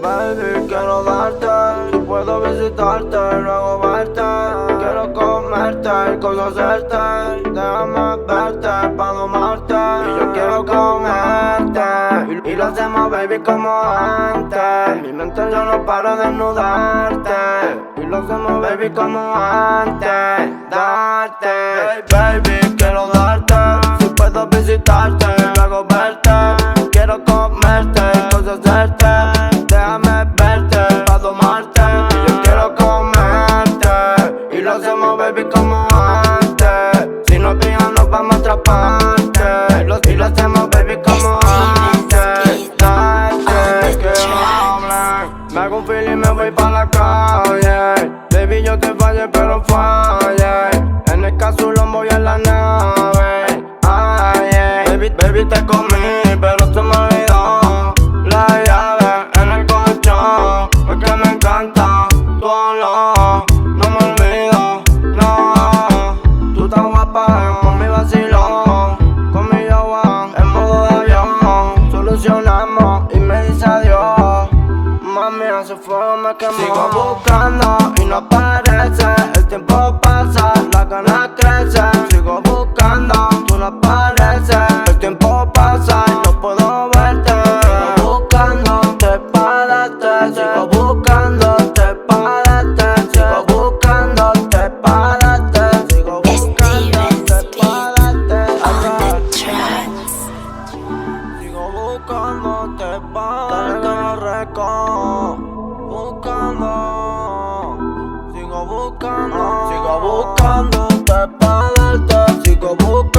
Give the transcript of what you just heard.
Baby, quiero darte, si puedo visitarte, luego verte. Quiero comerte y conocerte, déjame verte pa' domarte. Y yo quiero comerte, y lo hacemos baby como antes. Mi mente yo no para de desnudarte, y lo hacemos baby como antes. Darte, baby, quiero darte, si puedo visitarte, luego verte. Quiero comerte y conocerte, déjame verte pa' domarte. Y yo quiero comerte, y lo hacemos baby como antes. Si nos pillan nos vamos a otra parte, y lo hacemos baby como antes. Date, que hablen, me hago un feel y me voy pa' la calle. Baby, yo te fallé pero fallé, en el casulón voy a la nave. Ay, yeah. Baby, te comí pero se me olvidó la llave en el colchón, porque me encanta tu olor. No me olvido, no. Tú estás guapa con mi vacilón, con mi Joan en modo de avión. Solucionamos y me dice adiós. Mami, ese fuego me quemó. Sigo buscando y no aparece, el tiempo pasa, las ganas crecen. Sigo buscando, tú no apareces, el tiempo pasa y no puedo verte. Sigo buscándote pa' darte, sigo buscándote pa' darte, sigo buscándote pa' darte, sigo buscándote pa' darte. Sigo buscándote pa' darte, sigo buscándote pa' darte, sigo buscando.